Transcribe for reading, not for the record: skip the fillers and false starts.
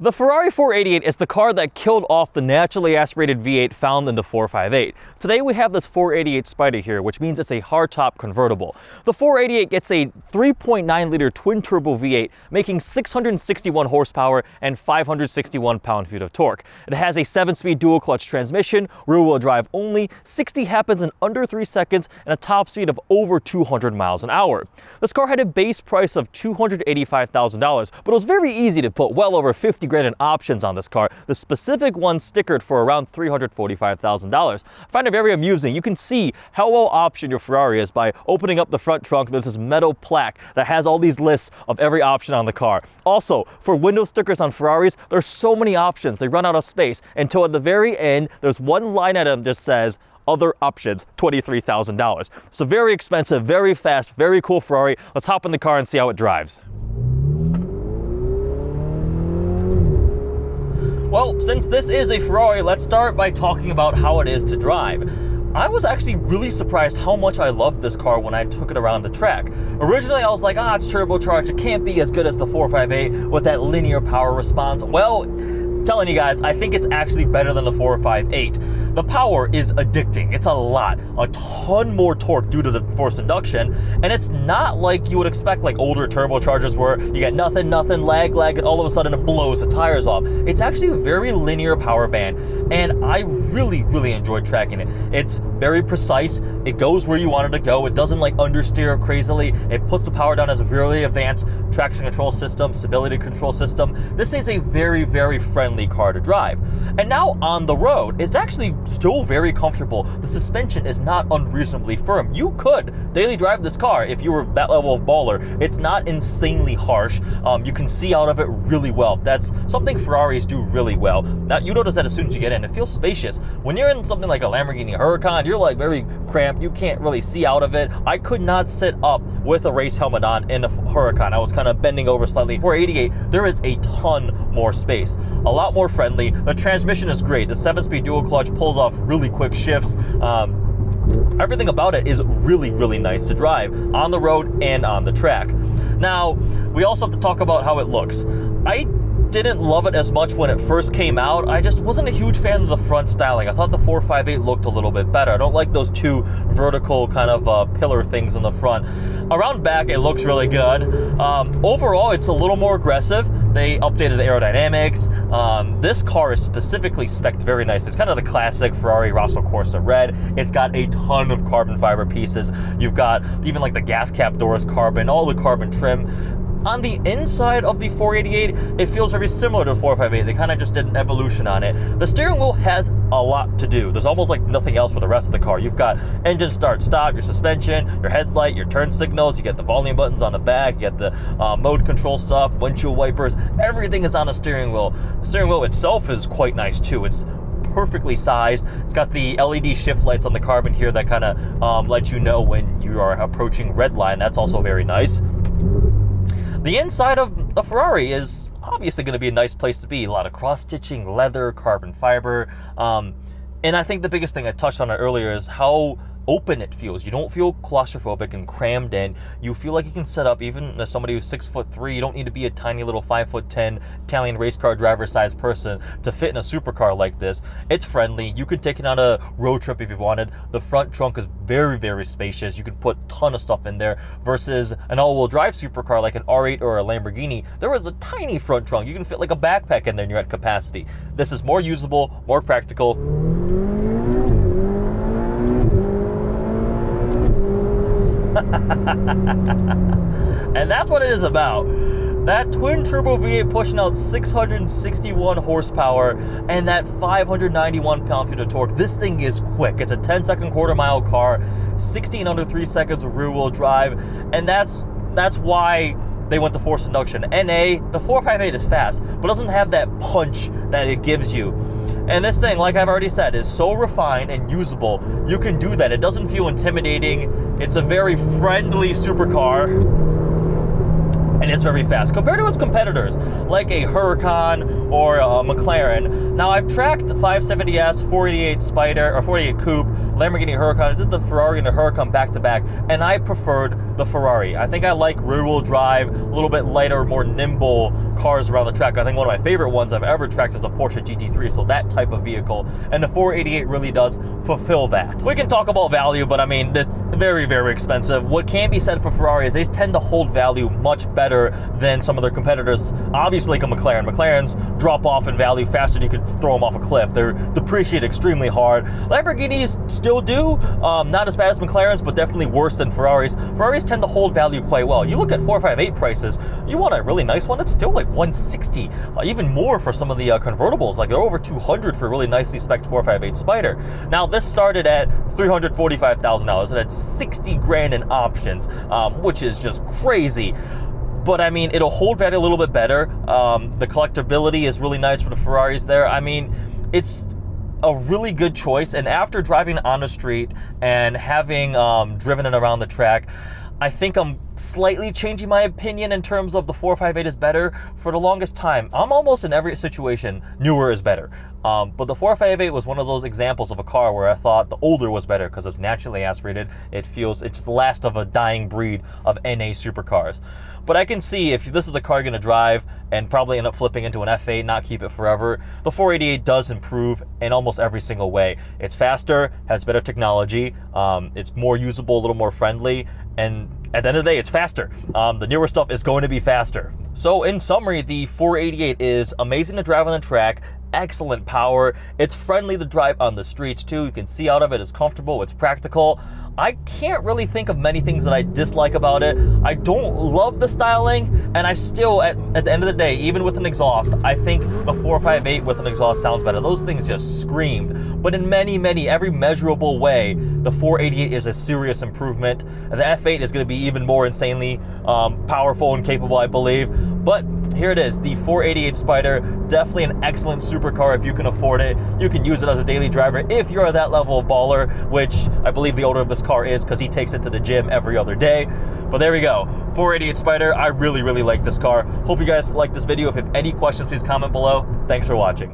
The Ferrari 488 is the car that killed off the naturally aspirated V8 found in the 458. Today we have this 488 Spider here, which means it's a hardtop convertible. The 488 gets a 3.9-liter twin-turbo V8, making 661 horsepower and 561 pound-feet of torque. It has a 7-speed dual-clutch transmission, rear-wheel drive only, 60 happens in under 3 seconds, and a top speed of over 200 miles an hour. This car had a base price of $285,000, but it was very easy to put well over 50 grand in options on this car. The specific one stickered for around $345,000. I find it very amusing. You can see how well optioned your Ferrari is by opening up the front trunk. There's this metal plaque that has all these lists of every option on the car. Also, for window stickers on Ferraris, there's so many options. They run out of space until at the very end, there's one line item that just says, other options, $23,000. So very expensive, very fast, very cool Ferrari. Let's hop in the car and see how it drives. Well, since this is a Ferrari, let's start by talking about how it is to drive. I was actually really surprised how much I loved this car when I took it around the track. Originally, I was like, it's turbocharged. It can't be as good as the 458 with that linear power response. Well, telling you guys, I think it's actually better than the 458. The power is addicting. It's a ton more torque due to the forced induction, and it's not like you would expect like older turbochargers where you get nothing, lag, and all of a sudden it blows the tires off. It's actually a very linear power band, and I really enjoyed tracking it. It's very precise. It goes where you want it to go. It doesn't like understeer crazily. It puts the power down as a really advanced traction control system, stability control system. This is a very friendly car to drive. And now on the road, it's actually still very comfortable. The suspension is not unreasonably firm. You could daily drive this car if you were that level of baller. It's not insanely harsh. You can see out of it really well. That's something Ferraris do really well. Now, you notice that as soon as you get in, it feels spacious. When you're in something like a Lamborghini Huracan, you're like very cramped. You can't really see out of it. I could not sit up with a race helmet on in a Huracan. I was kind of bending over slightly. For 88, there is a ton more space. A lot more friendly. The transmission is great. The 7-speed dual clutch pulls off really quick shifts. Everything about it is really nice to drive on the road and on the track. Now, we also have to talk about how it looks. I didn't love it as much when it first came out. I just wasn't a huge fan of the front styling. I thought the 458 looked a little bit better. I don't like those two vertical kind of pillar things in the front. Around back, it looks really good. Overall, it's a little more aggressive. They updated the aerodynamics. This car is specifically spec'd very nice. It's kind of the classic Ferrari Rosso Corsa red. It's got a ton of carbon fiber pieces. You've got even like the gas cap doors carbon, all the carbon trim. On the inside of the 488, it feels very similar to the 458. They kind of just did an evolution on it. The steering wheel has a lot to do. There's almost like nothing else for the rest of the car. You've got engine start stop, your suspension, your headlight, your turn signals, you get the volume buttons on the back, you get the mode control stuff, windshield wipers, everything is on the steering wheel. The steering wheel itself is quite nice too. It's perfectly sized. It's got the LED shift lights on the carbon here that kind of let you know when you are approaching red line. That's also very nice. The inside of a Ferrari is obviously going to be a nice place to be. A lot of cross-stitching, leather, carbon fiber. And I think the biggest thing I touched on it earlier is how open it feels. You don't feel claustrophobic and crammed in. You feel like you can set up, even as somebody who's 6'3", you don't need to be a tiny little 5'10" Italian race car driver sized person to fit in a supercar like this. It's friendly. You could take it on a road trip if you wanted. The front trunk is very spacious. You can put a ton of stuff in there versus an all-wheel drive supercar like an R8 or a Lamborghini. There was a tiny front trunk. You can fit like a backpack in there and you're at capacity. This is more usable, more practical. And that's what it is about. That twin turbo V8 pushing out 661 horsepower and that 591 pound-feet of torque. This thing is quick. It's a 10-second quarter-mile car, 16 under 3 seconds of rear-wheel drive, and that's why they went to forced induction. NA, the 458 is fast, but doesn't have that punch that it gives you. And this thing, like I've already said, is so refined and usable. You can do that. It doesn't feel intimidating. It's a very friendly supercar, and it's very fast compared to its competitors like a Huracan or a McLaren. Now, I've tracked 570S, 488 Spider or 488 Coupe, Lamborghini Huracan, I did the Ferrari and the Huracan back to back, and I preferred the Ferrari. I think I like rear-wheel drive, a little bit lighter, more nimble cars around the track. I think one of my favorite ones I've ever tracked is the Porsche GT3, so that type of vehicle, and the 488 really does fulfill that. We can talk about value, but I mean, it's very, very expensive. What can be said for Ferrari is they tend to hold value much better than some of their competitors, obviously like a McLaren. McLaren's drop off in value faster than you could throw them off a cliff. They're depreciated extremely hard. Lamborghinis still do, not as bad as McLaren's, but definitely worse than Ferraris. Ferraris tend to hold value quite well. You look at 458 prices, you want a really nice one, it's still like 160, even more for some of the convertibles. Like they're over 200 for a really nicely spec'd 458 Spider. Now this started at $345,000. It had 60 grand in options, which is just crazy. But I mean, it'll hold value a little bit better. The collectability is really nice for the Ferraris there. I mean, it's a really good choice, and after driving on the street and having driven it around the track, I think I'm slightly changing my opinion in terms of the 458 is better. For the longest time, I'm almost in every situation, newer is better. But the 458 was one of those examples of a car where I thought the older was better because it's naturally aspirated. It's the last of a dying breed of NA supercars. But I can see if this is the car you're going to drive and probably end up flipping into an F8, not keep it forever, the 488 does improve in almost every single way. It's faster, has better technology, it's more usable, a little more friendly, and at the end of the day, it's faster. The newer stuff is going to be faster. So in summary, the 488 is amazing to drive on the track, excellent power, it's friendly to drive on the streets too, you can see out of it, it's comfortable, it's practical. I can't really think of many things that I dislike about it. I don't love the styling, and I still, at the end of the day, even with an exhaust, I think the 458 with an exhaust sounds better. Those things just screamed. But in every measurable way, the 488 is a serious improvement. The F8 is going to be even more insanely powerful and capable, I believe. But here it is, the 488 Spider, definitely an excellent supercar if you can afford it. You can use it as a daily driver if you're that level of baller, which I believe the owner of this car is because he takes it to the gym every other day. But there we go, 488 Spider. I really, really like this car. Hope you guys like this video. If you have any questions, please comment below. Thanks for watching.